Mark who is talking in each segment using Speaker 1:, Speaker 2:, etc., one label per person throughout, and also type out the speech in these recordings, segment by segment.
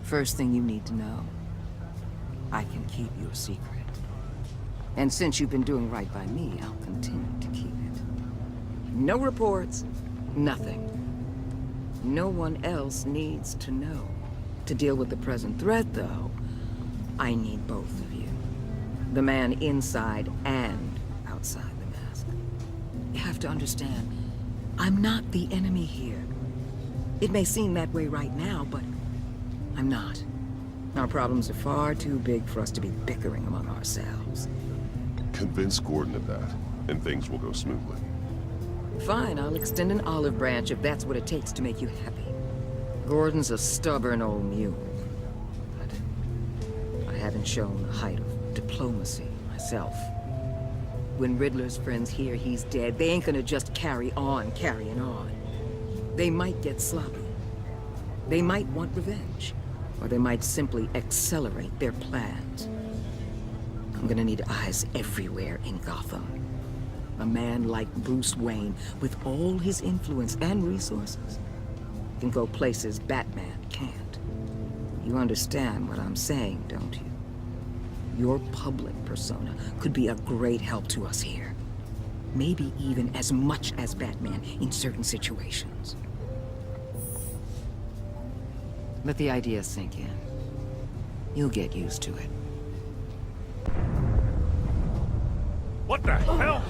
Speaker 1: First thing you need to know, I can keep your secret. And since you've been doing right by me, I'll continue to keep it. No reports, nothing. No one else needs to know. To deal with the present threat, though, I need both of you. The man inside and outside the mask. You have to understand, I'm not the enemy here. It may seem that way right now, but I'm not. Our problems are far too big for us to be bickering among ourselves.
Speaker 2: Convince Gordon of that, and things will go smoothly.
Speaker 1: Fine, I'll extend an olive branch if that's what it takes to make you happy. Gordon's a stubborn old mule, but I haven't shown the height of diplomacy myself. When Riddler's friends hear he's dead, they ain't gonna just carry on carrying on. They might get sloppy. They might want revenge, or they might simply accelerate their plans. I'm gonna need eyes everywhere in Gotham. A man like Bruce Wayne, with all his influence and resources, can go places Batman can't. You understand what I'm saying, don't you? Your public persona could be a great help to us here. Maybe even as much as Batman in certain situations. Let the idea sink in. You'll get used to it.
Speaker 3: What the hell?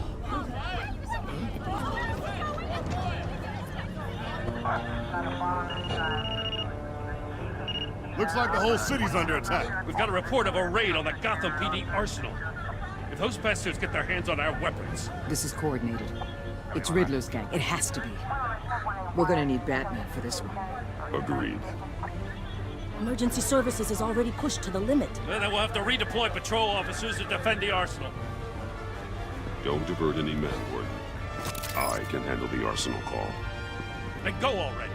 Speaker 4: Looks like the whole city's under attack.
Speaker 3: We've got a report of a raid on the Gotham PD arsenal. If those bastards get their hands on our weapons...
Speaker 1: This is coordinated. It's Riddler's gang. It has to be. We're gonna need Batman for this one.
Speaker 2: Agreed.
Speaker 5: Emergency services is already pushed to the limit.
Speaker 3: Then we'll have to redeploy patrol officers to defend the arsenal.
Speaker 2: Don't divert any men, Gordon. I can handle the arsenal call.
Speaker 3: Then go already.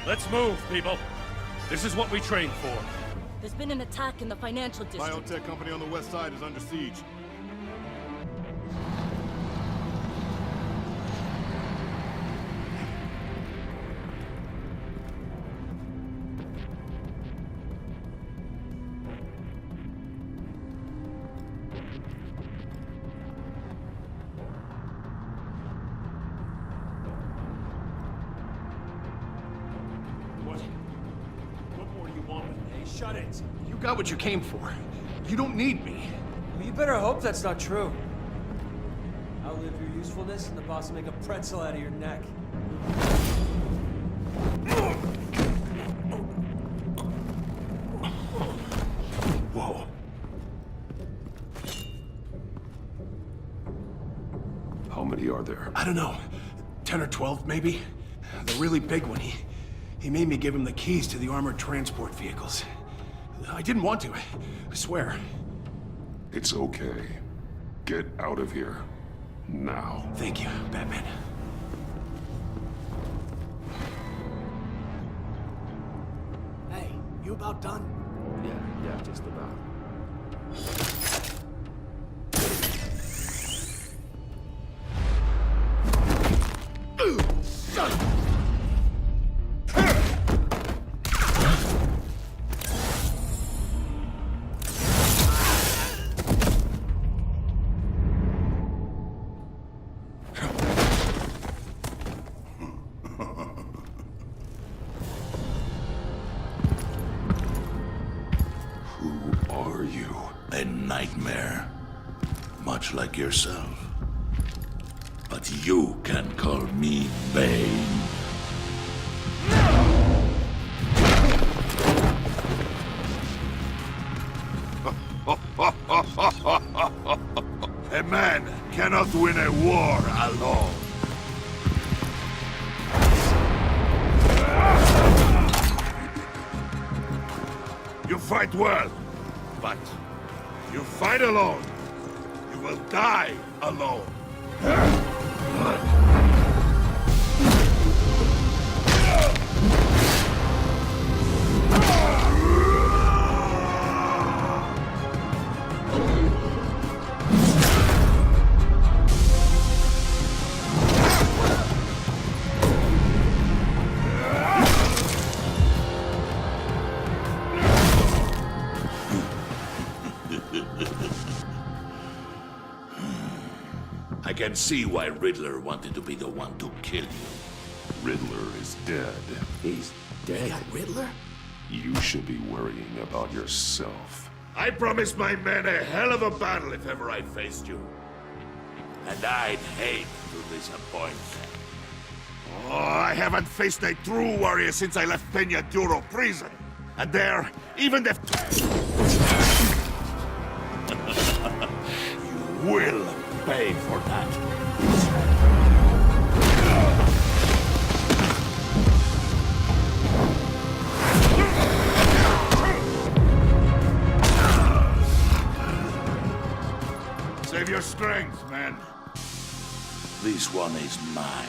Speaker 3: Let's move, people. This is what we trained for.
Speaker 5: There's been an attack in the financial district.
Speaker 4: Biotech company on the west side is under siege.
Speaker 3: What more do you want?
Speaker 6: Hey, shut it.
Speaker 7: You got what you came for. You don't need me.
Speaker 6: Well, you better hope that's not true. Outlive your usefulness, and the boss will make a pretzel out of your neck.
Speaker 7: Whoa.
Speaker 2: How many are there?
Speaker 7: I don't know. 10 or 12, maybe? The really big one, he made me give him the keys to the armored transport vehicles. I didn't want to, I swear.
Speaker 2: It's okay. Get out of here. Now.
Speaker 7: Thank you, Batman. Hey, you about done?
Speaker 8: Yeah, just about.
Speaker 2: Who are you?
Speaker 9: A nightmare, much like yourself. But you can call me Bane. A man cannot win a war alone. You fight well, but you fight alone. You will die alone. see why Riddler wanted to be the one to kill you.
Speaker 2: Riddler is dead.
Speaker 8: He's dead.
Speaker 5: Riddler?
Speaker 2: You should be worrying about yourself.
Speaker 9: I promised my men a hell of a battle if ever I faced you. And I'd hate to disappoint them. Oh, I haven't faced a true warrior since I left Peña Duro prison. And there, even the... You will pay for that. Save your strength, man. This one is mine.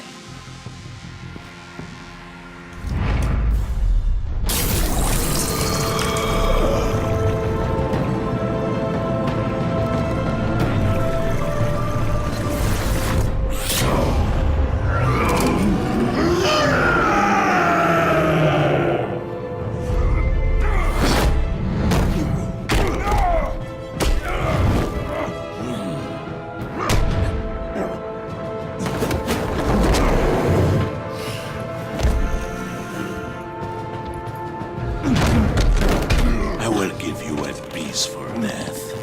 Speaker 9: I will give you a piece for death,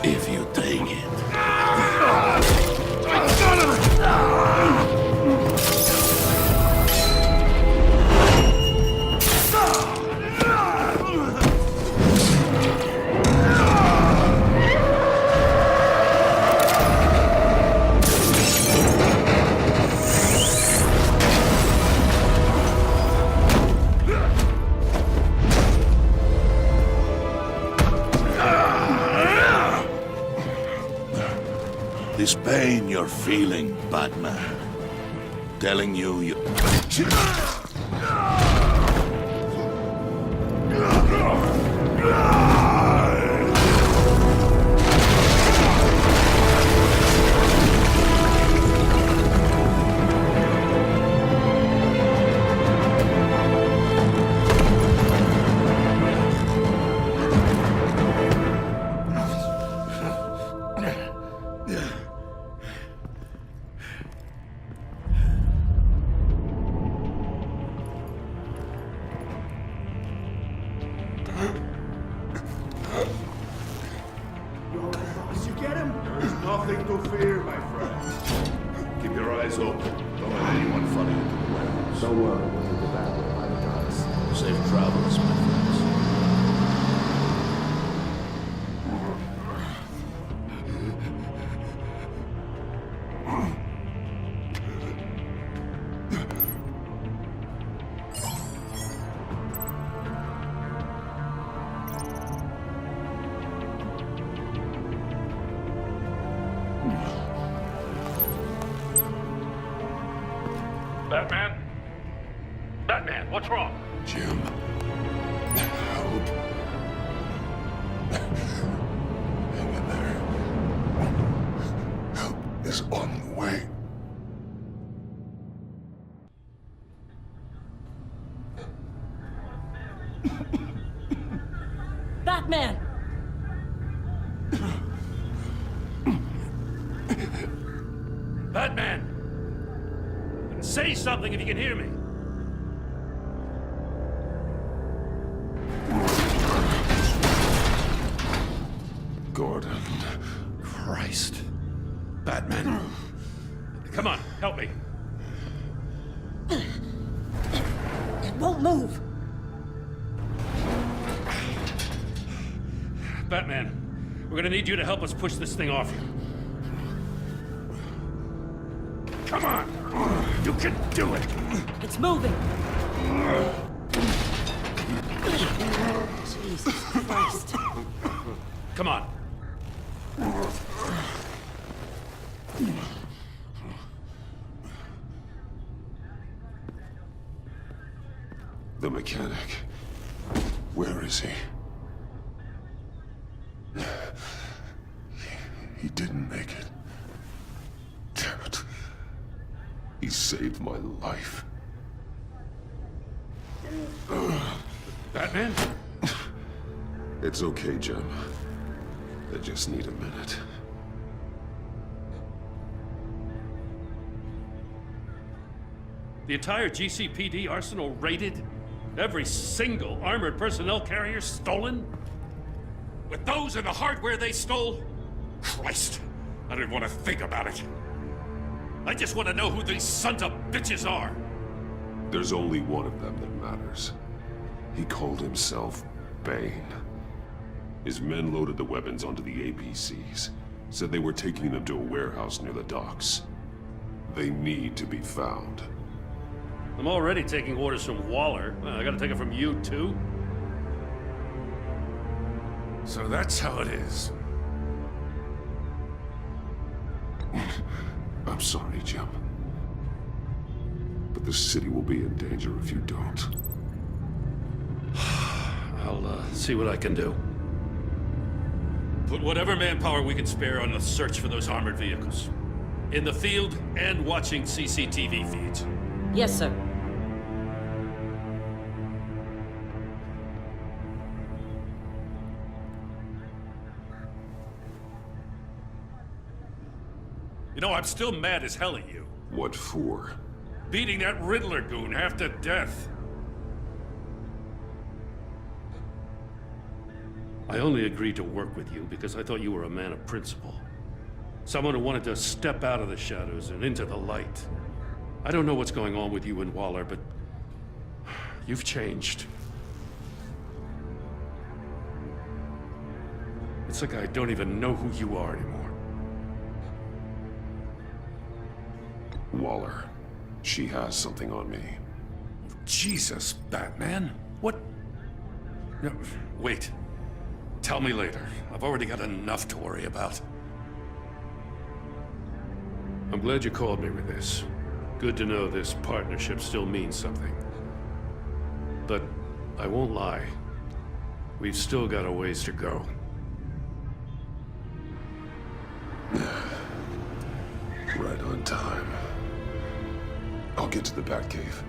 Speaker 9: if you take it. This pain you're feeling, Batman. Telling you.
Speaker 7: Did you get him?
Speaker 9: There's nothing to fear, my friend. Keep your eyes open. Don't let anyone follow you to the warehouse.
Speaker 8: Don't worry, we'll take the back way by the docks.
Speaker 9: Safe travels, my friends.
Speaker 3: Batman? Batman, what's wrong?
Speaker 2: Jim. Help. Hang in there. Help is on the way.
Speaker 5: Batman!
Speaker 3: Batman! Say something if you can hear me.
Speaker 2: Gordon.
Speaker 7: Christ. Batman.
Speaker 3: Come on, help me.
Speaker 5: It won't move!
Speaker 3: Batman, we're gonna need you to help us push this thing off you. Come on! You can do it!
Speaker 5: It's moving! Jesus Christ.
Speaker 3: Come on.
Speaker 2: The mechanic. Where is he? He didn't make it. Damn it. He saved my life.
Speaker 3: Batman?
Speaker 2: It's okay, Jim. I just need a minute.
Speaker 3: The entire GCPD arsenal raided? Every single armored personnel carrier stolen? With those and the hardware they stole? Christ, I don't even want to think about it. I just want to know who these sons of bitches are.
Speaker 2: There's only one of them that matters. He called himself Bane. His men loaded the weapons onto the APCs. Said they were taking them to a warehouse near the docks. They need to be found.
Speaker 3: I'm already taking orders from Waller. I gotta take it from you, too? So that's how it is.
Speaker 2: I'm sorry, Jim. But the city will be in danger if you don't.
Speaker 3: I'll see what I can do. Put whatever manpower we can spare on the search for those armored vehicles. In the field and watching CCTV feeds.
Speaker 5: Yes, sir.
Speaker 3: You know, I'm still mad as hell at you.
Speaker 2: What for?
Speaker 3: Beating that Riddler goon half to death. I only agreed to work with you because I thought you were a man of principle. Someone who wanted to step out of the shadows and into the light. I don't know what's going on with you and Waller, but you've changed. It's like I don't even know who you are anymore.
Speaker 2: Waller. She has something on me.
Speaker 3: Jesus, Batman. What? No, wait. Tell me later. I've already got enough to worry about. I'm glad you called me with this. Good to know this partnership still means something. But I won't lie. We've still got a ways to go.
Speaker 2: Right on time. I'll get to the Batcave.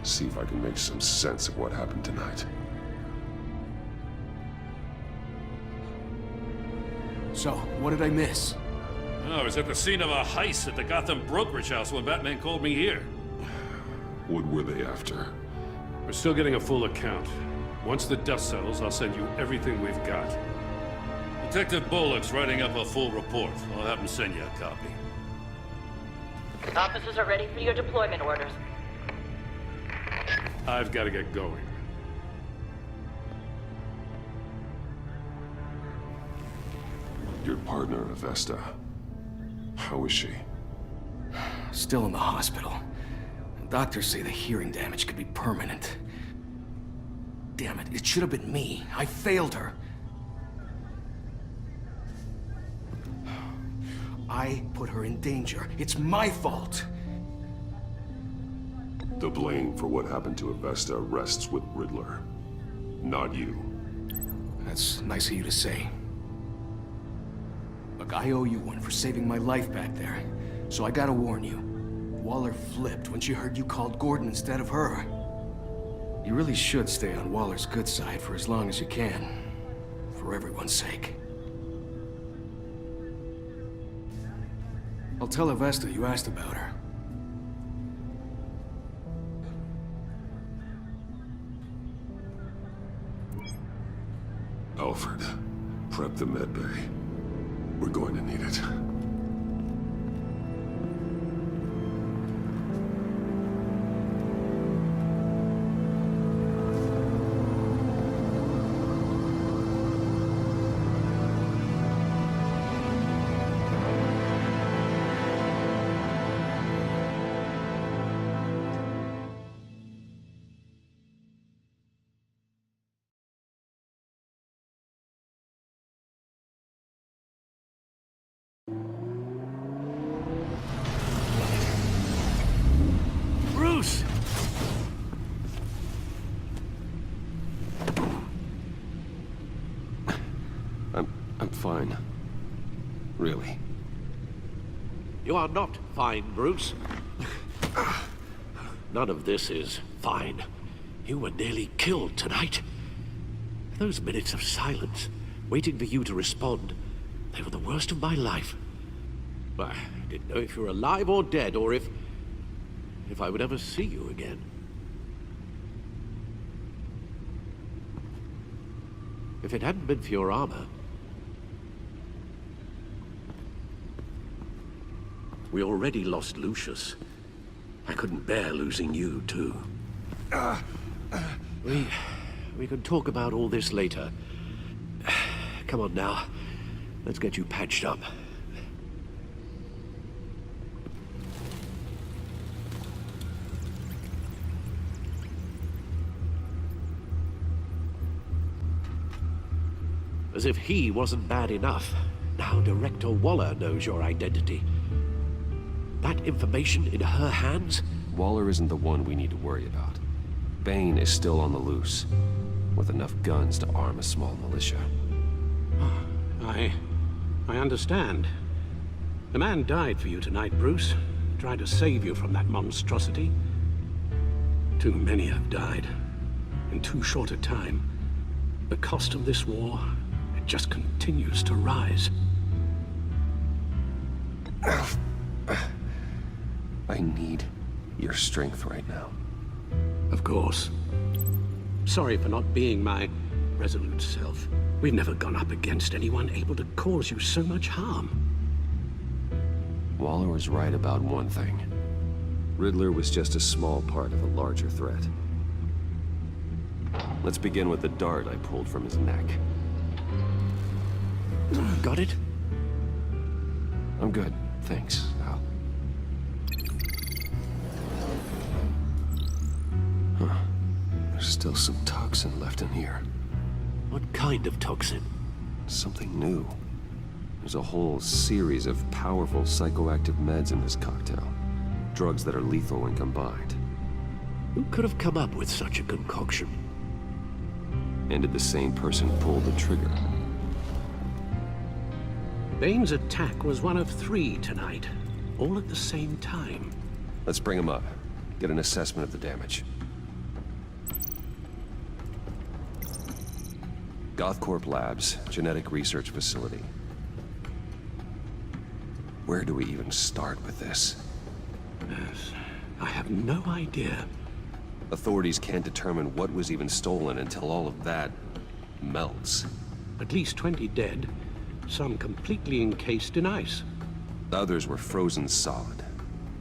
Speaker 2: See if I can make some sense of what happened tonight.
Speaker 7: So, what did I miss?
Speaker 3: I was at the scene of a heist at the Gotham brokerage house when Batman called me here.
Speaker 2: What were they after?
Speaker 3: We're still getting a full account. Once the dust settles, I'll send you everything we've got. Detective Bullock's writing up a full report. I'll have him send you a copy.
Speaker 10: Officers are ready for your deployment orders.
Speaker 3: I've got to get going.
Speaker 2: Your partner, Avesta. How is she?
Speaker 7: Still in the hospital. Doctors say the hearing damage could be permanent. Damn it, it should have been me. I failed her. I put her in danger. It's my fault.
Speaker 2: The blame for what happened to Avesta rests with Riddler, not you.
Speaker 7: That's nice of you to say. Look, I owe you one for saving my life back there. So I gotta warn you. Waller flipped when she heard you called Gordon instead of her. You really should stay on Waller's good side for as long as you can. For everyone's sake. I'll tell Avesta you asked about her.
Speaker 2: Alfred, prep the med bay. We're going to need it.
Speaker 3: Bruce!
Speaker 8: I'm fine. Really.
Speaker 11: You are not fine, Bruce. None of this is fine. You were nearly killed tonight. Those minutes of silence, waiting for you to respond, they were the worst of my life. I didn't know if you were alive or dead, or if if I would ever see you again. If it hadn't been for your armor... We already lost Lucius. I couldn't bear losing you, too. We can talk about all this later. Come on now. Let's get you patched up. As if he wasn't bad enough. Now Director Waller knows your identity. That information in her hands?
Speaker 8: Waller isn't the one we need to worry about. Bane is still on the loose, with enough guns to arm a small militia.
Speaker 11: I understand. The man died for you tonight, Bruce. Tried to save you from that monstrosity. Too many have died. In too short a time. The cost of this war, it just continues to rise.
Speaker 8: I need your strength right now.
Speaker 11: Of course. Sorry for not being my resolute self. We've never gone up against anyone able to cause you so much harm.
Speaker 8: Waller was right about one thing. Riddler was just a small part of a larger threat. Let's begin with the dart I pulled from his neck.
Speaker 11: Got it?
Speaker 8: I'm good, thanks, Al. Huh. There's still some toxin left in here.
Speaker 11: What kind of toxin?
Speaker 8: Something new. There's a whole series of powerful psychoactive meds in this cocktail. Drugs that are lethal when combined.
Speaker 11: Who could have come up with such a concoction?
Speaker 8: And did the same person pull the trigger?
Speaker 11: Bane's attack was one of 3 tonight, all at the same time.
Speaker 8: Let's bring him up. Get an assessment of the damage. Gothcorp Labs, genetic research facility. Where do we even start with this?
Speaker 11: Yes, I have no idea.
Speaker 8: Authorities can't determine what was even stolen until all of that melts.
Speaker 11: At least 20 dead, some completely encased in ice.
Speaker 8: Others were frozen solid.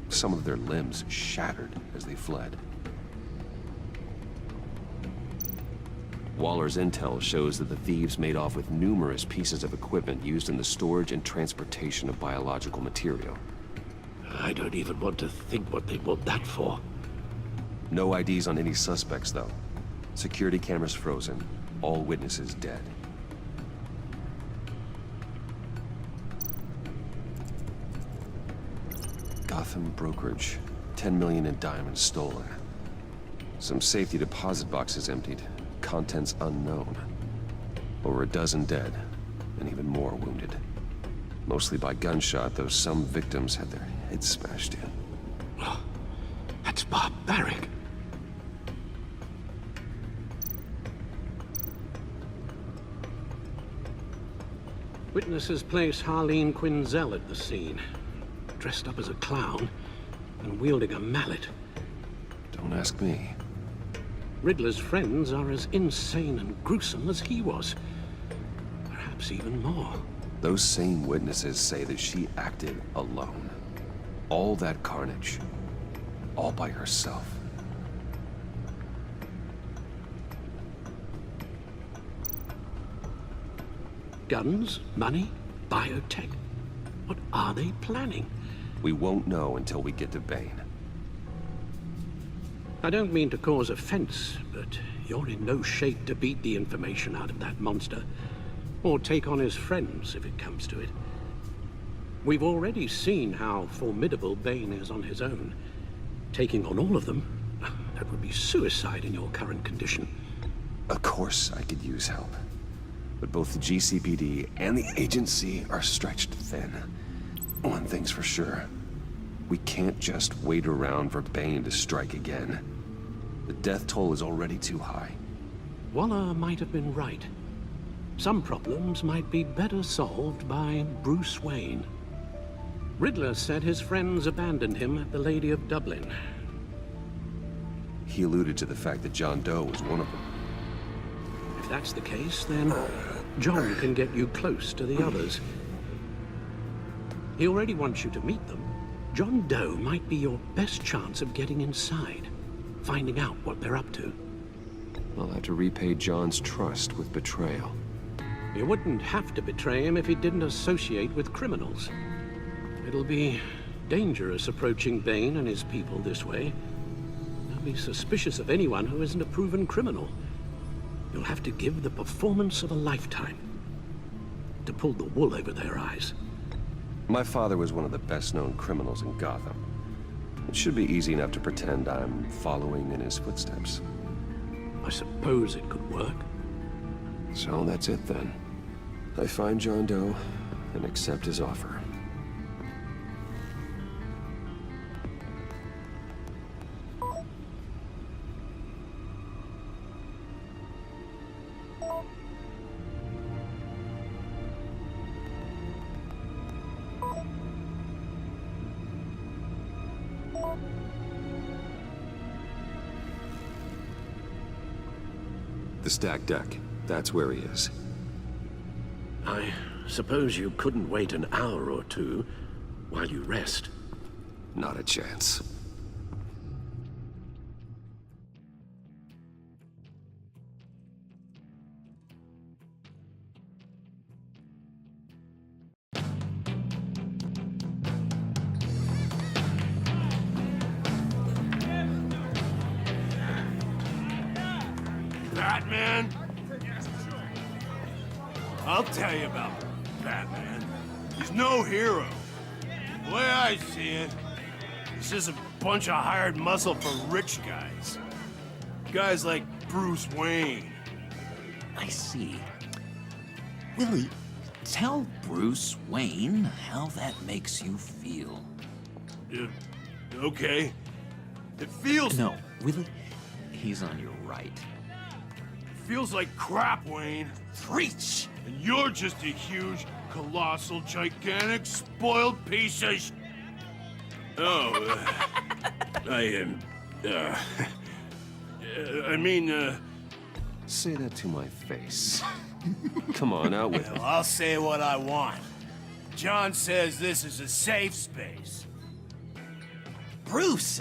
Speaker 8: Some of their limbs shattered as they fled. Waller's intel shows that the thieves made off with numerous pieces of equipment used in the storage and transportation of biological material.
Speaker 11: I don't even want to think what they want that for.
Speaker 8: No IDs on any suspects, though. Security cameras frozen. All witnesses dead. Gotham brokerage. 10 million in diamonds stolen. Some safety deposit boxes emptied. Contents unknown. Over a dozen dead, and even more wounded. Mostly by gunshot, though some victims had their heads smashed in.
Speaker 11: Oh, that's barbaric. Witnesses place Harleen Quinzel at the scene, dressed up as a clown and wielding a mallet.
Speaker 8: Don't ask me.
Speaker 11: Riddler's friends are as insane and gruesome as he was. Perhaps even more.
Speaker 8: Those same witnesses say that she acted alone. All that carnage. All by herself.
Speaker 11: Guns, money, biotech. What are they planning?
Speaker 8: We won't know until we get to Bane.
Speaker 11: I don't mean to cause offense, but you're in no shape to beat the information out of that monster. Or take on his friends, if it comes to it. We've already seen how formidable Bane is on his own. Taking on all of them, that would be suicide in your current condition.
Speaker 8: Of course I could use help. But both the GCPD and the agency are stretched thin. One thing's for sure. We can't just wait around for Bane to strike again. The death toll is already too high.
Speaker 11: Waller might have been right. Some problems might be better solved by Bruce Wayne. Riddler said his friends abandoned him at the Lady of Dublin.
Speaker 8: he alluded to the fact that John Doe was one of them.
Speaker 11: If that's the case, then John can get you close to the others. He already wants you to meet them. John Doe might be your best chance of getting inside, finding out what they're up to.
Speaker 8: I'll have to repay John's trust with betrayal.
Speaker 11: You wouldn't have to betray him if he didn't associate with criminals. It'll be dangerous approaching Bane and his people this way. They'll be suspicious of anyone who isn't a proven criminal. You'll have to give the performance of a lifetime to pull the wool over their eyes.
Speaker 8: My father was one of the best-known criminals in Gotham. It should be easy enough to pretend I'm following in his footsteps.
Speaker 11: I suppose it could work.
Speaker 8: So that's it then. I find John Doe and accept his offer. The stacked deck. That's where he is.
Speaker 11: I suppose you couldn't wait an hour or two while you rest.
Speaker 8: Not a chance.
Speaker 4: Batman? I'll tell you about Batman. He's no hero. The way I see it, he's just a bunch of hired muscle for rich guys. Guys like Bruce Wayne.
Speaker 12: I see. Willie, tell Bruce Wayne how that makes you feel.
Speaker 4: Okay. It feels...
Speaker 12: No, Willie, he's on your right.
Speaker 4: Feels like crap, Wayne.
Speaker 12: Preach!
Speaker 4: And you're just a huge, colossal, gigantic, spoiled piece of sh... Oh, I mean,
Speaker 8: Say that to my face. Come on, out with it.
Speaker 4: Well, I'll say what I want. John says this is a safe space.
Speaker 12: Bruce!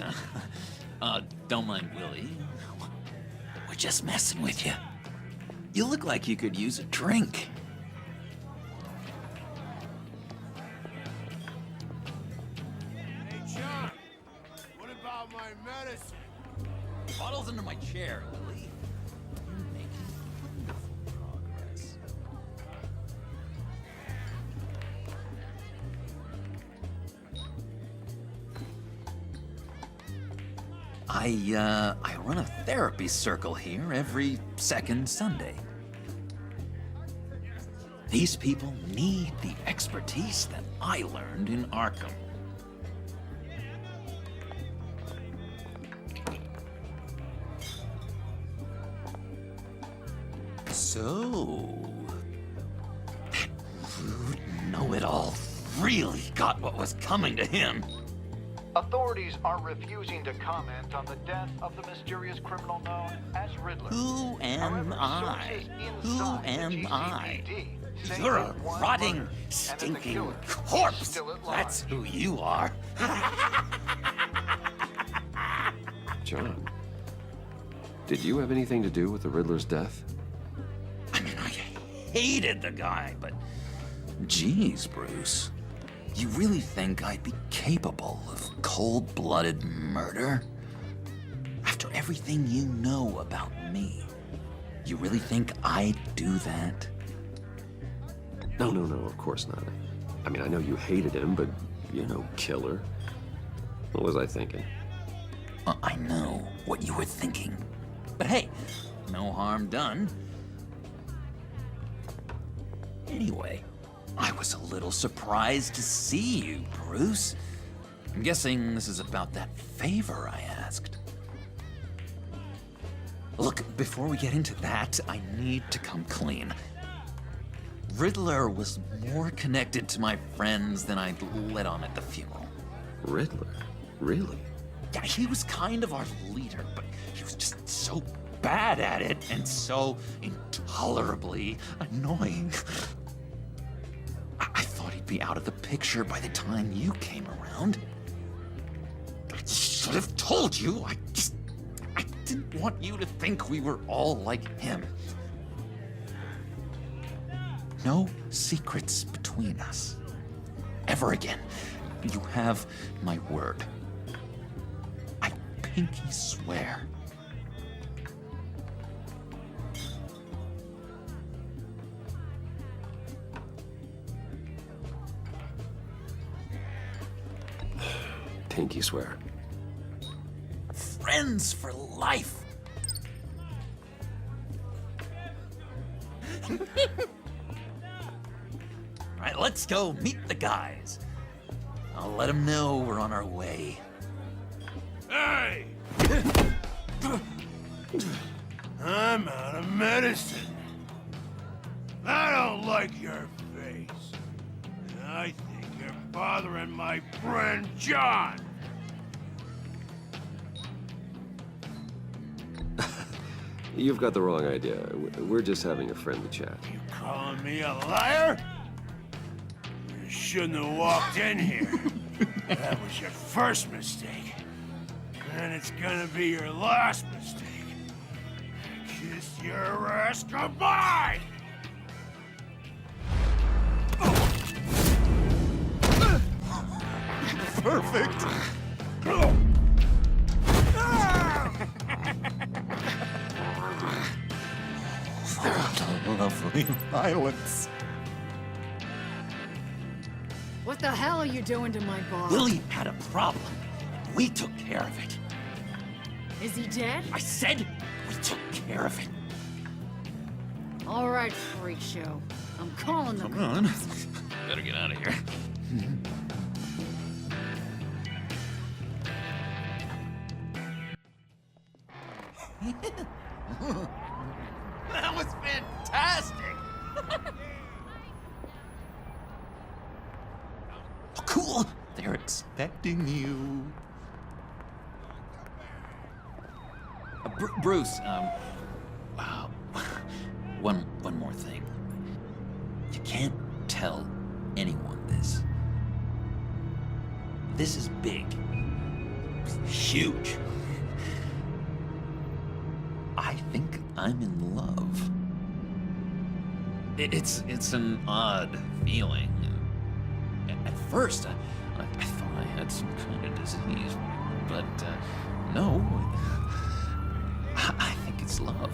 Speaker 12: Don't mind Willie. We're just messing with you. You look like you could use a drink.
Speaker 4: Hey, John, what about my medicine?
Speaker 12: Bottle's under my chair, Willie. You're making wonderful progress. I run a therapy circle here every second Sunday. These people need the expertise that I learned in Arkham. So, that rude know-it-all really got what was coming to him.
Speaker 13: Authorities are refusing to comment on the death of the mysterious criminal known as Riddler.
Speaker 12: Who am I? Who am I? You're a rotting, stinking corpse. That's who you are.
Speaker 8: John, did you have anything to do with the Riddler's death?
Speaker 12: I mean, I hated the guy, but geez, Bruce. You really think I'd be capable of cold-blooded murder? After everything you know about me, you really think I'd do that?
Speaker 8: No, of course not. I mean, I know you hated him, but you're no killer. What was I thinking?
Speaker 12: I know what you were thinking. But hey, no harm done. Anyway, I was a little surprised to see you, Bruce. I'm guessing this is about that favor I asked. Look, before we get into that, I need to come clean. Riddler was more connected to my friends than I'd let on at the funeral.
Speaker 8: Riddler? Really?
Speaker 12: Yeah, he was kind of our leader, but he was just so bad at it and so intolerably annoying. I thought he'd be out of the picture by the time you came around. I should have told you. I didn't want you to think we were all like him. No secrets between us. Ever again. You have my word. I pinky swear.
Speaker 8: Pinky swear.
Speaker 12: Friends for life. All right, let's go meet the guys. I'll let them know we're on our way.
Speaker 4: Hey! I'm out of medicine. I don't like your face. I think you're bothering my friend John.
Speaker 8: You've got the wrong idea. We're just having a friendly chat.
Speaker 4: You calling me a liar? You shouldn't have walked in here. That was your first mistake. And it's gonna be your last mistake. Kiss your ass goodbye!
Speaker 12: Perfect. Lovely violence.
Speaker 5: What the hell are you doing to my bar?
Speaker 12: Willie had a problem. We took care of it.
Speaker 5: Is he dead?
Speaker 12: I said we took care of it.
Speaker 5: All right, freak show. I'm calling the
Speaker 12: Come on. Better get out of here. That was fantastic! Oh, cool! They're expecting you. Bruce, one more thing. You can't tell anyone this. This is big. Huge. I think I'm in love. It's an odd feeling. At first, I thought I had some kind of disease, but no. I think it's love.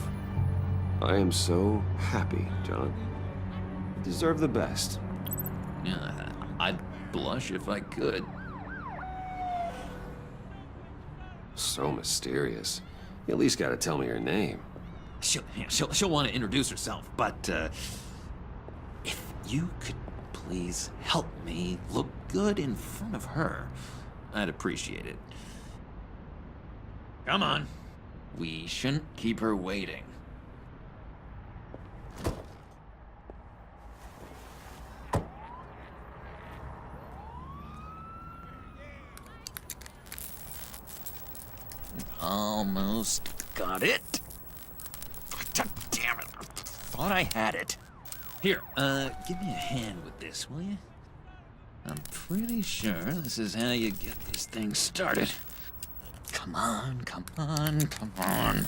Speaker 8: I am so happy, John. You deserve the best.
Speaker 12: Yeah, I'd blush if I could.
Speaker 8: So mysterious. You at least gotta tell me her name.
Speaker 12: She'll want to introduce herself, but if you could please help me look good in front of her, I'd appreciate it. Come on. We shouldn't keep her waiting. Almost got it. God damn it. I thought I had it. Here, give me a hand with this, will you? I'm pretty sure this is how you get this thing started. Come on, come on, come on.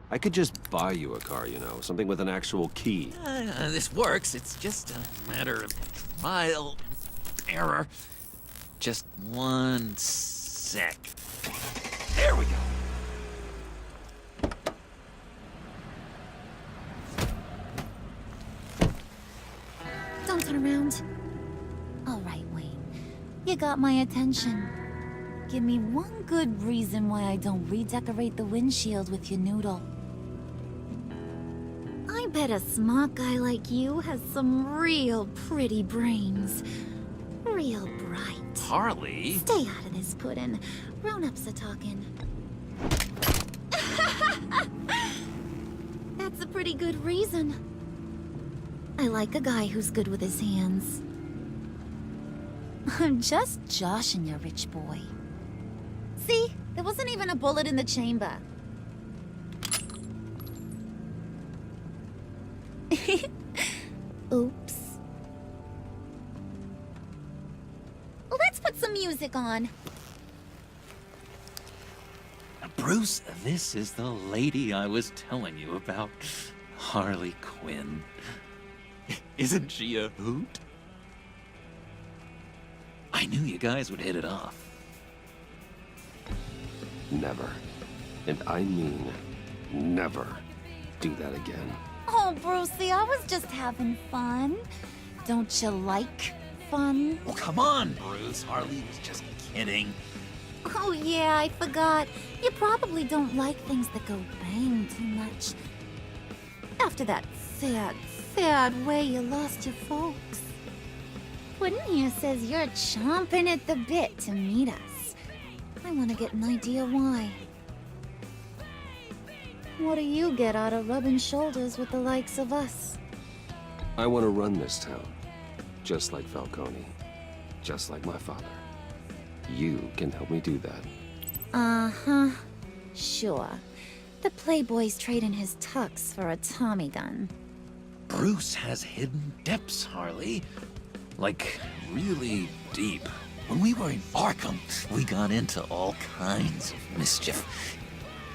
Speaker 8: I could just buy you a car, you know, something with an actual key.
Speaker 12: This works. It's just a matter of trial and error. Just one sec. There we go.
Speaker 14: Don't turn around. All right, Wayne. You got my attention. Give me one good reason why I don't redecorate the windshield with your noodle. I bet a smart guy like you has some real pretty brains. Real bright.
Speaker 12: Harley?
Speaker 14: Stay out of this, Puddin'. Grown-ups are talking. That's a pretty good reason. I like a guy who's good with his hands. I'm just joshing you, rich boy. See? There wasn't even a bullet in the chamber. Oops. Let's put some music on.
Speaker 12: Bruce, this is the lady I was telling you about. Harley Quinn. Isn't she a hoot? I knew you guys would hit it off.
Speaker 8: Never, and I mean never, do that again.
Speaker 14: Oh, Brucey, I was just having fun. Don't you like fun?
Speaker 12: Oh, come on, Bruce. Harley was just kidding.
Speaker 14: Oh, yeah, I forgot. You probably don't like things that go bang too much. After that sad, sad way you lost your folks. Puddin' here says you're chomping at the bit to meet us. I want to get an idea why. What do you get out of rubbing shoulders with the likes of us?
Speaker 8: I want to run this town, just like Falcone, just like my father. You can help me do that.
Speaker 14: Uh-huh. Sure. The Playboy's trading his tux for a Tommy gun.
Speaker 12: Bruce has hidden depths, Harley. Like, really deep. When we were in Arkham, we got into all kinds of mischief.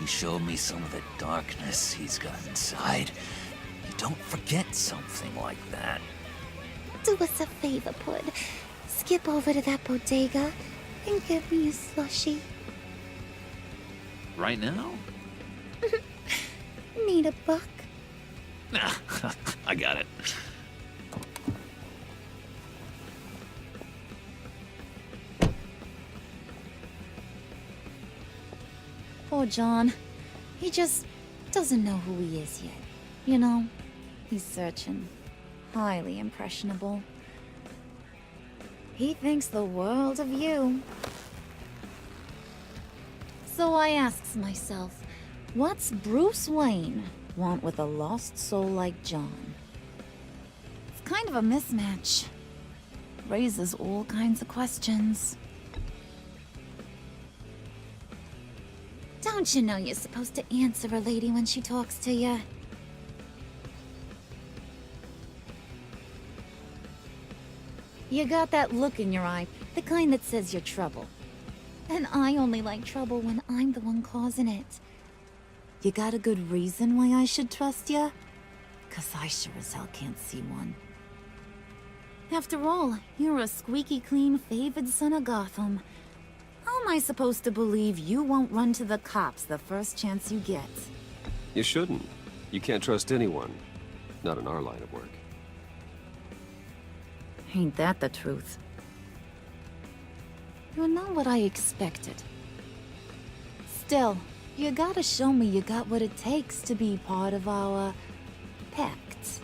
Speaker 12: He showed me some of the darkness he's got inside. You don't forget something like that.
Speaker 14: Do us a favor, Pud. Skip over to that bodega and get me a slushie.
Speaker 12: Right now?
Speaker 14: Need a buck?
Speaker 12: I got it.
Speaker 14: Poor John. He just doesn't know who he is yet. You know, he's searching. Highly impressionable. He thinks the world of you. So I asks myself, what's Bruce Wayne want with a lost soul like John? It's kind of a mismatch. Raises all kinds of questions. Don't you know you're supposed to answer a lady when she talks to you? You got that look in your eye, the kind that says you're trouble. And I only like trouble when I'm the one causing it. You got a good reason why I should trust you? 'Cause I sure as hell can't see one. After all, you're a squeaky clean favored son of Gotham. How am I supposed to believe you won't run to the cops the first chance you get?
Speaker 8: You shouldn't. You can't trust anyone. Not in our line of work.
Speaker 14: Ain't that the truth? You're not what I expected. Still, you gotta show me you got what it takes to be part of our pact.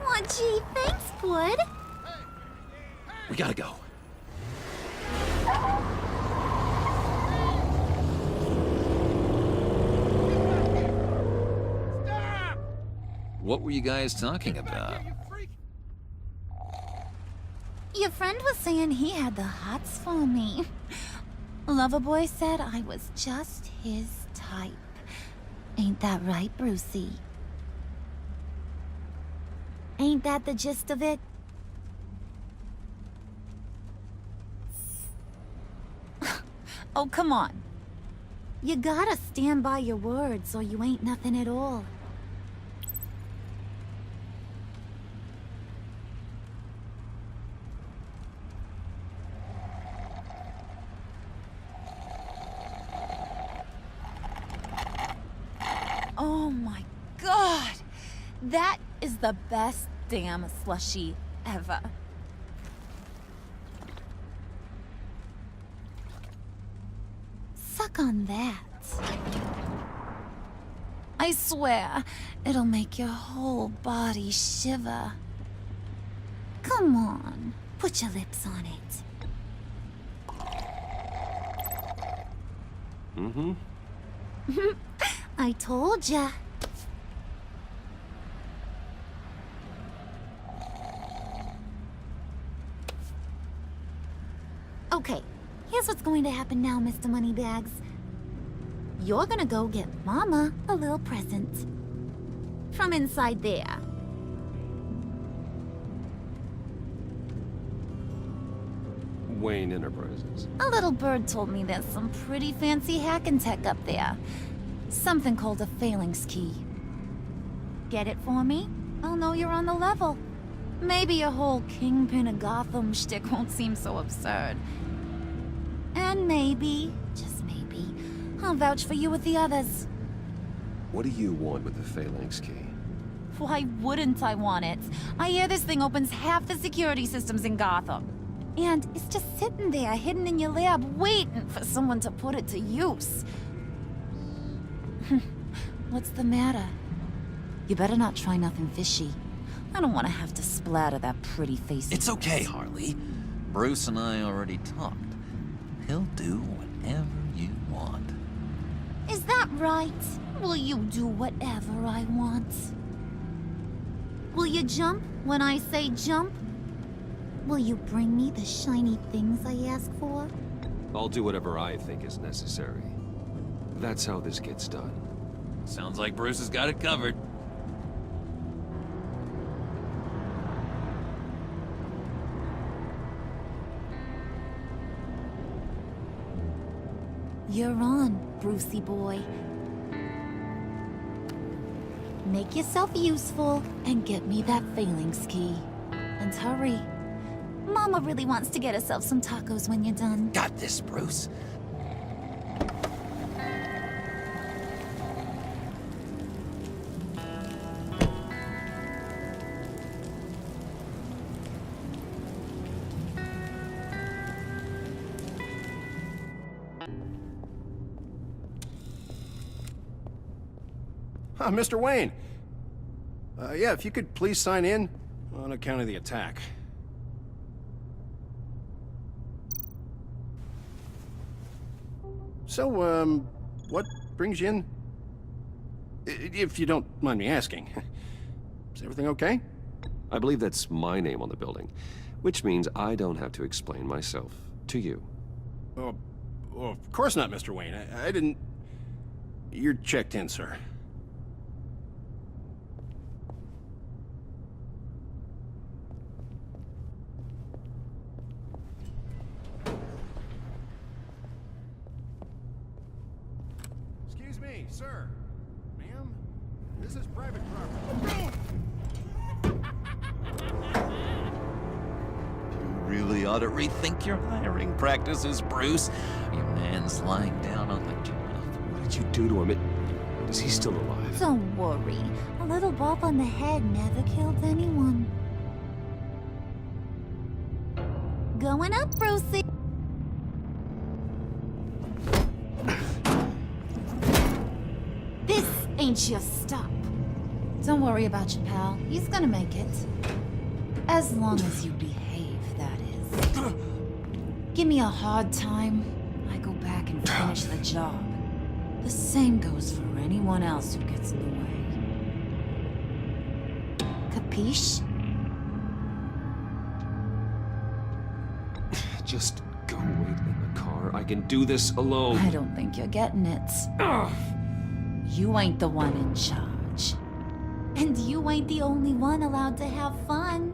Speaker 14: Aw, gee, thanks, Bud.
Speaker 12: We gotta go. What were you guys talking about?
Speaker 14: Your friend was saying he had the hots for me. Loverboy said I was just his type. Ain't that right, Brucey? Ain't that the gist of it? Oh, come on. You gotta stand by your words or you ain't nothing at all. Oh my god! That is the best damn slushie ever. Suck on that. I swear, it'll make your whole body shiver. Come on, put your lips on it.
Speaker 8: Mm-hmm.
Speaker 14: I told ya. Okay, here's what's going to happen now, Mr. Moneybags. You're gonna go get Mama a little present. From inside there.
Speaker 8: Wayne Enterprises.
Speaker 14: A little bird told me there's some pretty fancy hacking tech up there. Something called a phalanx key. Get it for me? I'll know you're on the level. Maybe your whole Kingpin of Gotham shtick won't seem so absurd. And maybe, just maybe, I'll vouch for you with the others.
Speaker 8: What do you want with the phalanx key?
Speaker 14: Why wouldn't I want it? I hear this thing opens half the security systems in Gotham. And it's just sitting there, hidden in your lab, waiting for someone to put it to use. What's the matter? You better not try nothing fishy. I don't want to have to splatter that pretty face.
Speaker 12: It's okay, Harley. Bruce and I already talked. He'll do whatever you want.
Speaker 14: Is that right? Will you do whatever I want? Will you jump when I say jump? Will you bring me the shiny things I ask for?
Speaker 8: I'll do whatever I think is necessary. That's how this gets done.
Speaker 12: Sounds like Bruce has got it covered.
Speaker 14: You're on, Brucey boy. Make yourself useful and get me that phalanx key. And hurry. Mama really wants to get herself some tacos when you're done.
Speaker 12: Got this, Bruce.
Speaker 7: Mr. Wayne. Yeah, if you could please sign in on account of the attack. So, what brings you in? If you don't mind me asking. Is everything okay?
Speaker 8: I believe that's my name on the building, which means I don't have to explain myself to you.
Speaker 7: Oh, of course not, Mr. Wayne. I didn't... You're checked in, sir. Excuse me, sir. Ma'am, this is private property.
Speaker 12: You really ought to rethink your hiring practices, Bruce. Your man's lying down on the job.
Speaker 8: What did you do to him? Is he still alive?
Speaker 14: Don't worry. A little bump on the head never killed anyone. Going up, Brucey. This ain't your stop. Don't worry about your pal. He's gonna make it. As long as you behave, that is. Give me a hard time, I go back and finish the job. The same goes for anyone else who gets in the way. Capiche?
Speaker 8: Just go wait in the car. I can do this alone.
Speaker 14: I don't think you're getting it. You ain't the one in charge. And you ain't the only one allowed to have fun.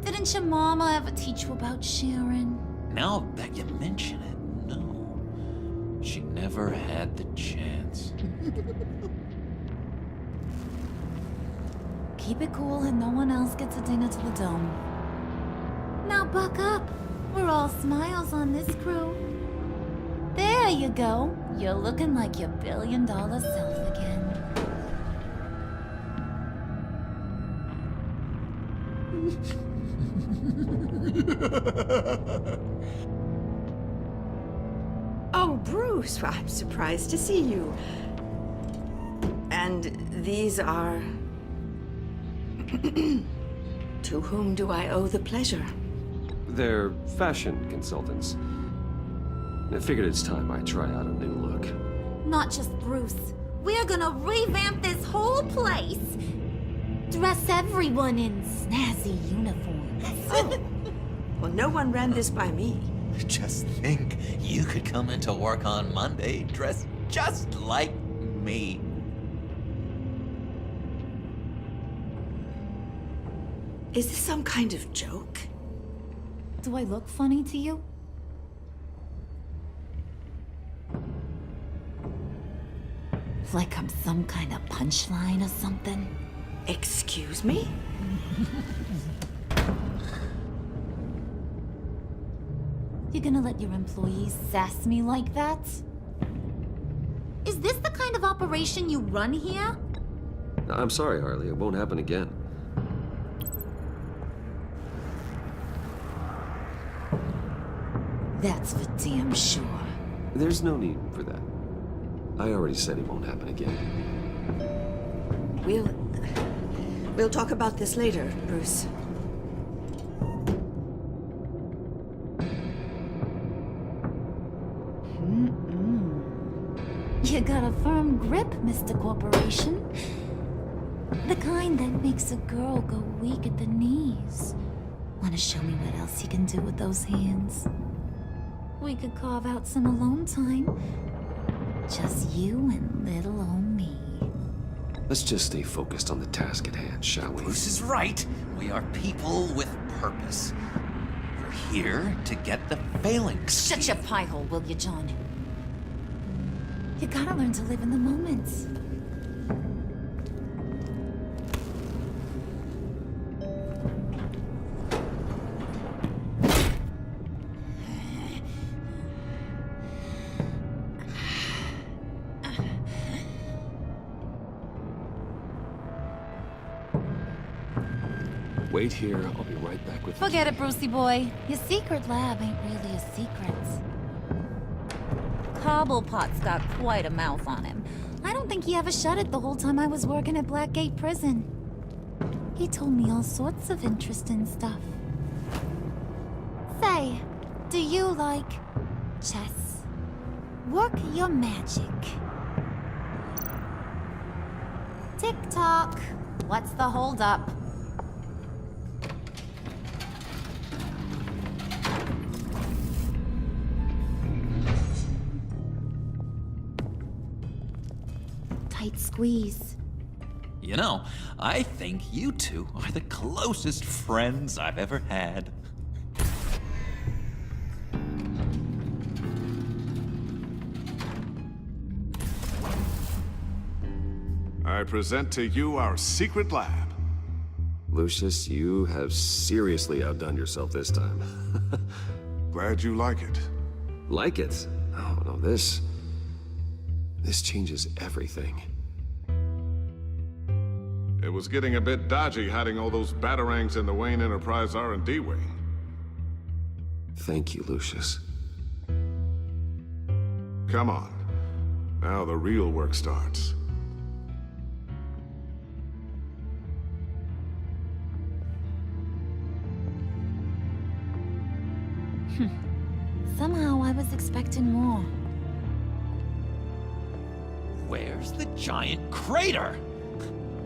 Speaker 14: Didn't your mama ever teach you about sharing?
Speaker 12: Now that you mention it, no. She never had the chance.
Speaker 14: Keep it cool and no one else gets a dinger to the dome. Now buck up. We're all smiles on this crew. There you go. You're looking like your billion-dollar self again.
Speaker 15: Oh, Bruce, I'm surprised to see you. And these are... To whom do I owe the pleasure?
Speaker 8: They're fashion consultants. I figured it's time I try out a new look.
Speaker 14: Not just Bruce. We're gonna revamp this whole place. Dress everyone in snazzy uniforms.
Speaker 15: Oh. Well, no one ran this by me.
Speaker 12: Just think, you could come into work on Monday dressed just like me.
Speaker 15: Is this some kind of joke?
Speaker 14: Do I look funny to you? Like I'm some kind of punchline or something?
Speaker 15: Excuse me?
Speaker 14: You gonna let your employees sass me like that? Is this the kind of operation you run here?
Speaker 8: I'm sorry, Harley. It won't happen again.
Speaker 14: That's for damn sure.
Speaker 8: There's no need for that. I already said it won't happen again.
Speaker 15: We'll talk about this later, Bruce.
Speaker 14: You got a firm grip, Mr. Corporation. The kind that makes a girl go weak at the knees. Wanna show me what else you can do with those hands? We could carve out some alone time. Just you and little old me.
Speaker 8: Let's just stay focused on the task at hand, shall we?
Speaker 12: Bruce is right. We are people with purpose. We're here to get the phalanx.
Speaker 14: Shut your pie hole, will you, John? You gotta learn to live in the moment.
Speaker 8: Wait here. I'll be right back with you.
Speaker 14: Forget it, Brucey boy. Your secret lab ain't really a secret. Cobblepot's got quite a mouth on him. I don't think he ever shut it the whole time I was working at Blackgate Prison. He told me all sorts of interesting stuff. Say, do you like chess? Work your magic. Tick-tock. What's the holdup? Tight squeeze.
Speaker 12: You know, I think you two are the closest friends I've ever had.
Speaker 9: I present to you our secret lab.
Speaker 8: Lucius, you have seriously outdone yourself this time.
Speaker 9: Glad you like it.
Speaker 8: Like it? Oh, no, this changes everything.
Speaker 9: It was getting a bit dodgy hiding all those batarangs in the Wayne Enterprise R&D wing.
Speaker 8: Thank you, Lucius.
Speaker 9: Come on. Now the real work starts.
Speaker 14: Somehow I was expecting more.
Speaker 12: Where's the giant crater?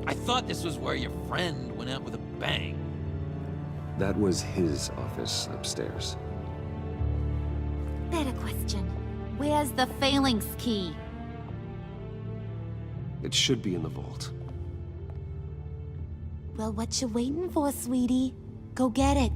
Speaker 12: I thought this was where your friend went out with a bang.
Speaker 8: That was his office upstairs.
Speaker 14: Better question. Where's the phalanx key?
Speaker 8: It should be in the vault.
Speaker 14: Well, what you waiting for, sweetie? Go get it.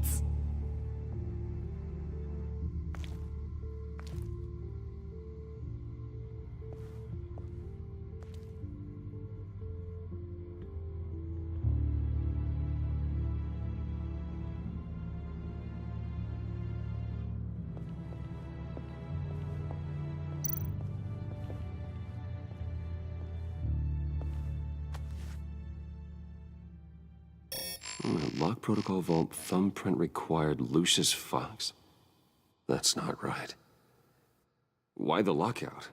Speaker 8: Lock protocol vault thumbprint required Lucius Fox. That's not right. Why the lockout?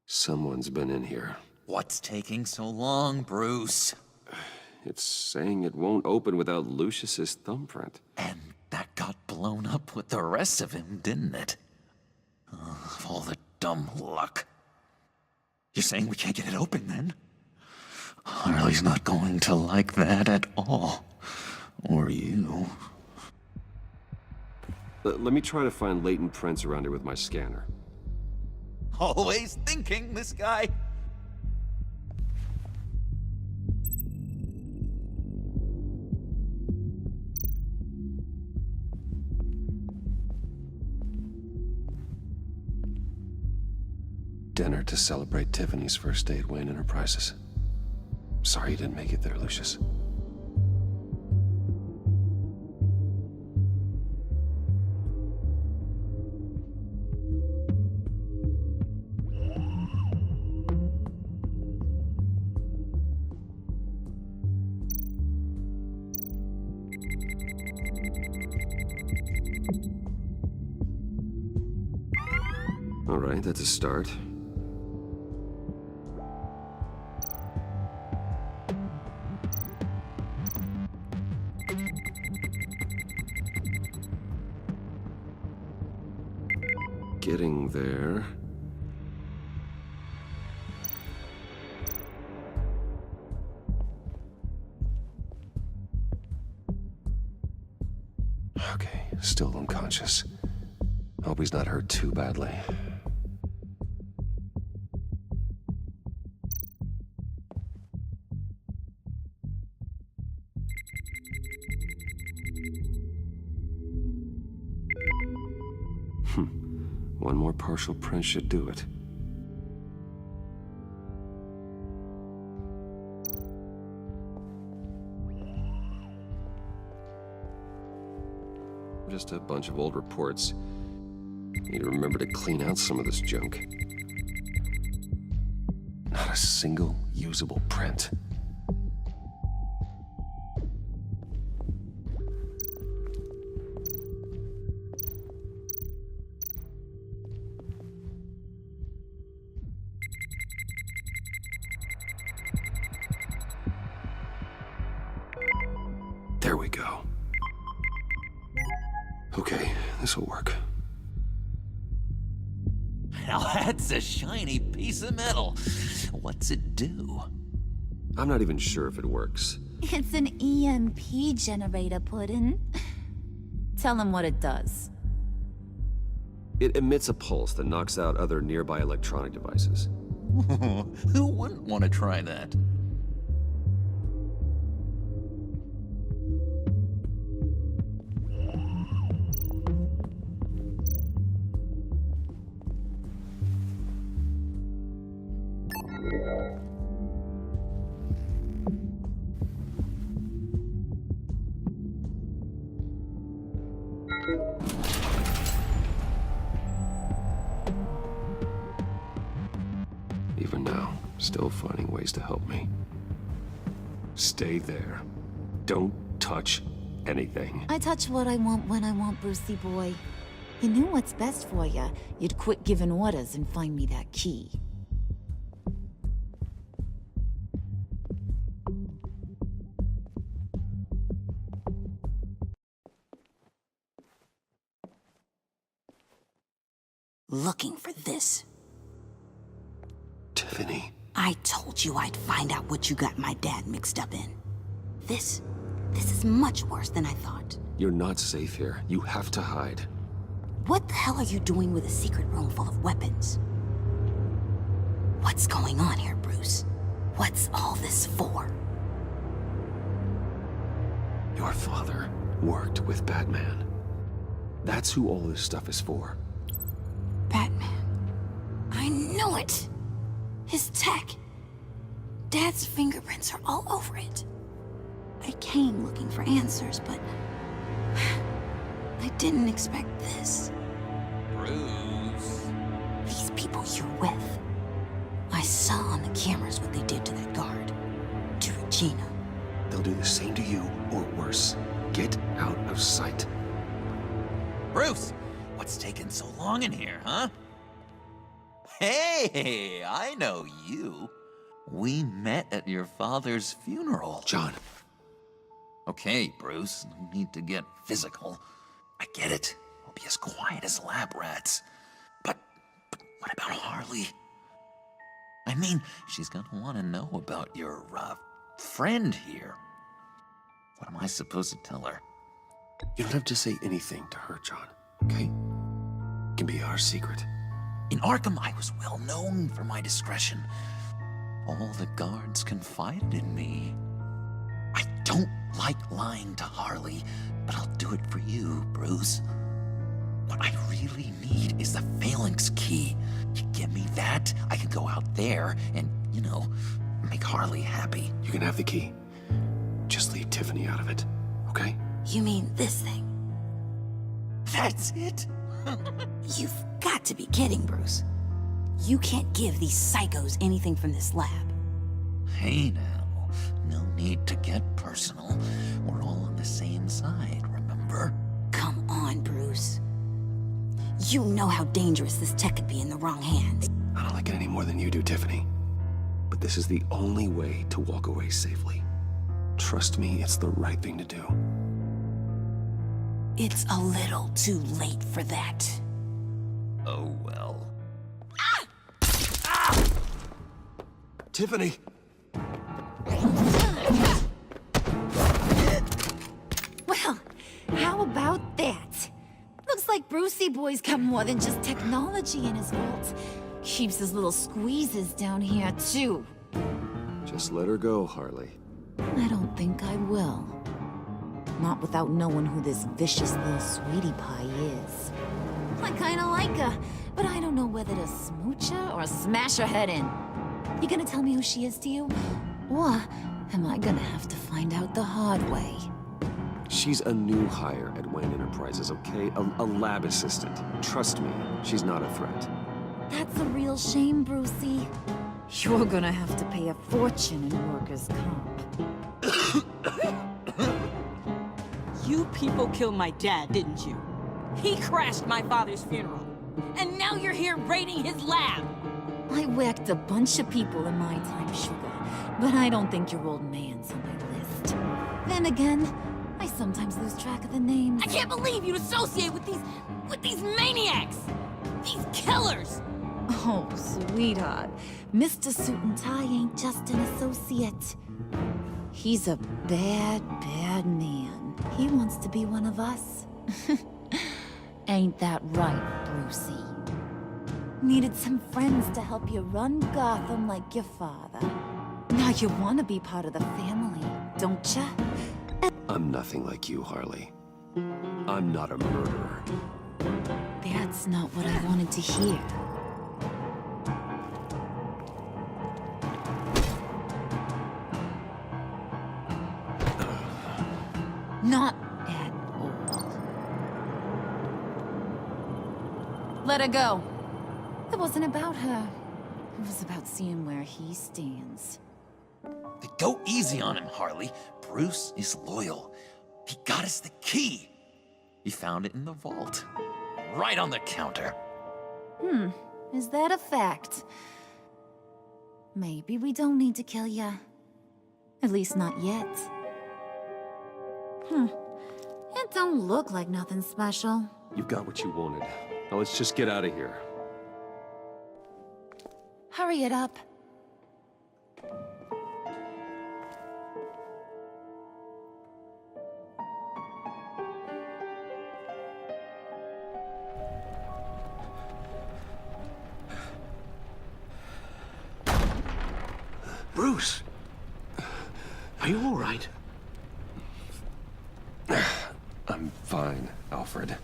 Speaker 8: Someone's been in here.
Speaker 12: What's taking so long, Bruce?
Speaker 8: It's saying it won't open without Lucius's thumbprint.
Speaker 12: And that got blown up with the rest of him, didn't it? Of all the dumb luck. You're saying we can't get it open, then? Harley's not going to like that at all. Or you.
Speaker 8: Let me try to find latent prints around here with my scanner.
Speaker 12: Always thinking, this guy.
Speaker 8: Dinner to celebrate Tiffany's first day at Wayne Enterprises. Sorry you didn't make it there, Lucius. All right, that's a start. Getting there. Okay, still unconscious. Hope he's not hurt too badly. One more partial print should do it. Just a bunch of old reports. Need to remember to clean out some of this junk. Not a single usable print. There we go. Okay, this'll work.
Speaker 12: Now that's a shiny piece of metal. What's it do?
Speaker 8: I'm not even sure if it works.
Speaker 14: It's an EMP generator, Puddin'. Tell him what it does.
Speaker 8: It emits a pulse that knocks out other nearby electronic devices.
Speaker 12: Who wouldn't want to try that?
Speaker 8: Even now, still finding ways to help me. Stay there. Don't touch anything.
Speaker 14: I touch what I want when I want, Brucey boy. You knew what's best for you. You'd quit giving orders and find me that key.
Speaker 5: Looking for this.
Speaker 8: Tiffany.
Speaker 5: I told you I'd find out what you got my dad mixed up in. This is much worse than I thought.
Speaker 8: You're not safe here. You have to hide.
Speaker 5: What the hell are you doing with a secret room full of weapons? What's going on here, Bruce? What's all this for?
Speaker 8: Your father worked with Batman. That's who all this stuff is for.
Speaker 5: Batman. I knew it! His tech. Dad's fingerprints are all over it. I came looking for answers, but I didn't expect this.
Speaker 12: Bruce.
Speaker 5: These people you're with. I saw on the cameras what they did to that guard. To Regina.
Speaker 8: They'll do the same to you, or worse. Get out of sight.
Speaker 12: Bruce, what's taking so long in here, huh? Hey, I know you. We met at your father's funeral.
Speaker 8: John.
Speaker 12: Okay, Bruce, no need to get physical. I get it. We'll be as quiet as lab rats. But what about Harley? I mean, she's gonna want to know about your, friend here. What am I supposed to tell her?
Speaker 8: You don't have to say anything to her, John.
Speaker 12: okay?
Speaker 8: It can be our secret.
Speaker 12: In Arkham, I was well known for my discretion. All the guards confided in me. I don't like lying to Harley, but I'll do it for you, Bruce. What I really need is the Phalanx key. You give me that, I can go out there and, you know, make Harley happy.
Speaker 8: You can have the key. Just leave Tiffany out of it, okay?
Speaker 5: You mean this thing?
Speaker 12: That's it?
Speaker 5: You've got to be kidding, Bruce. You can't give these psychos anything from this lab.
Speaker 12: Hey now, no need to get personal. We're all on the same side, remember?
Speaker 5: Come on, Bruce. You know how dangerous this tech could be in the wrong hands.
Speaker 8: I don't like it any more than you do, Tiffany. But this is the only way to walk away safely. Trust me, it's the right thing to do.
Speaker 5: It's a little too late for that.
Speaker 12: Oh well.
Speaker 8: Tiffany!
Speaker 14: Well, how about that? Looks like Brucey Boy's got more than just technology in his vault. Keeps his little squeezes down here, too.
Speaker 8: Just let her go, Harley.
Speaker 14: I don't think I will. Not without knowing who this vicious little sweetie pie is. I kinda like her, but I don't know whether to smooch her or smash her head in. You gonna tell me who she is to you? Or am I gonna have to find out the hard way?
Speaker 8: She's a new hire at Wayne Enterprises, okay? A lab assistant. Trust me, she's not a threat.
Speaker 14: That's a real shame, Brucey. You're gonna have to pay a fortune in workers' comp.
Speaker 16: You people killed my dad, didn't you? He crashed my father's funeral. And now you're here raiding his lab!
Speaker 14: I whacked a bunch of people in my time, Sugar, but I don't think your old man's on my list. Then again, I sometimes lose track of the names.
Speaker 16: I can't believe you'd associate with these maniacs! These killers!
Speaker 14: Oh, sweetheart. Mr. Suit and Tie ain't just an associate. He's a bad, bad man. He wants to be one of us. Ain't that right, Brucey? Needed some friends to help you run Gotham like your father. Now you want to be part of the family, don't ya?
Speaker 8: I'm nothing like you, Harley. I'm not a murderer.
Speaker 14: That's not what I wanted to hear. Not at all. Let her go. It wasn't about her. It was about seeing where he stands.
Speaker 12: Go easy on him, Harley. Bruce is loyal. He got us the key. He found it in the vault. Right on the counter.
Speaker 14: Is that a fact? Maybe we don't need to kill ya. At least not yet. It don't look like nothing special.
Speaker 8: You've got what you wanted. Now let's just get out of here.
Speaker 14: Hurry it up.
Speaker 11: Bruce! Are you all right?
Speaker 8: I'm fine, Alfred.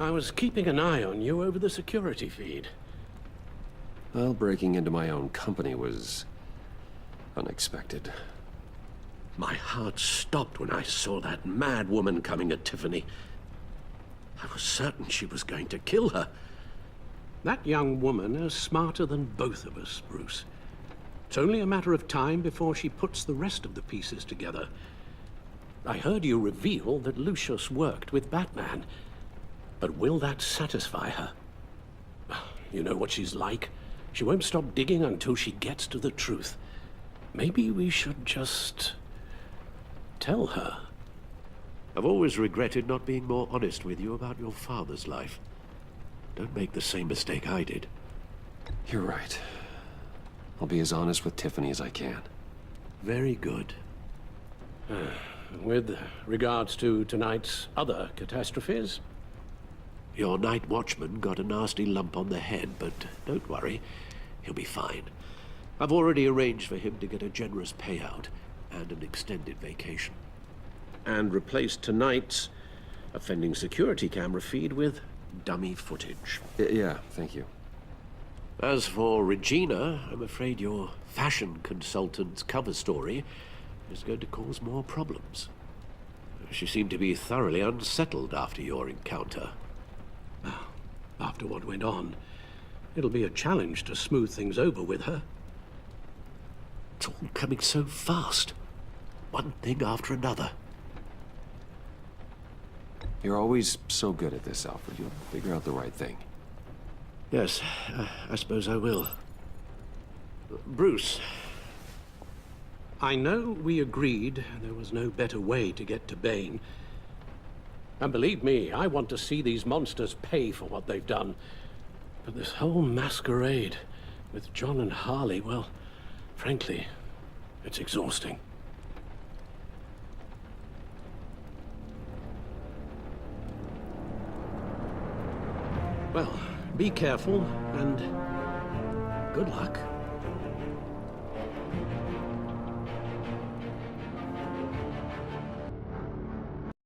Speaker 11: I was keeping an eye on you over the security feed.
Speaker 8: Well, breaking into my own company was unexpected.
Speaker 11: My heart stopped when I saw that mad woman coming at Tiffany. I was certain she was going to kill her. That young woman is smarter than both of us, Bruce. It's only a matter of time before she puts the rest of the pieces together. I heard you reveal that Lucius worked with Batman. But will that satisfy her? You know what she's like. She won't stop digging until she gets to the truth. Maybe we should just tell her.
Speaker 17: I've always regretted not being more honest with you about your father's life. Don't make the same mistake I did.
Speaker 8: You're right. I'll be as honest with Tiffany as I can.
Speaker 17: Very good.
Speaker 11: with regards to tonight's other catastrophes? Your night watchman got a nasty lump on the head, but don't worry, he'll be fine. I've already arranged for him to get a generous payout and an extended vacation. And replaced tonight's offending security camera feed with dummy footage.
Speaker 8: Yeah, thank you.
Speaker 11: As for Regina, I'm afraid your fashion consultant's cover story is going to cause more problems. She seemed to be thoroughly unsettled after your encounter. After what went on, it'll be a challenge to smooth things over with her. It's all coming so fast. One thing after another.
Speaker 8: You're always so good at this, Alfred. You'll figure out the right thing.
Speaker 11: Yes, I suppose I will. Bruce, I know we agreed there was no better way to get to Bane. And believe me, I want to see these monsters pay for what they've done. But this whole masquerade with John and Harley, well, frankly, it's exhausting. Well, be careful, and good luck.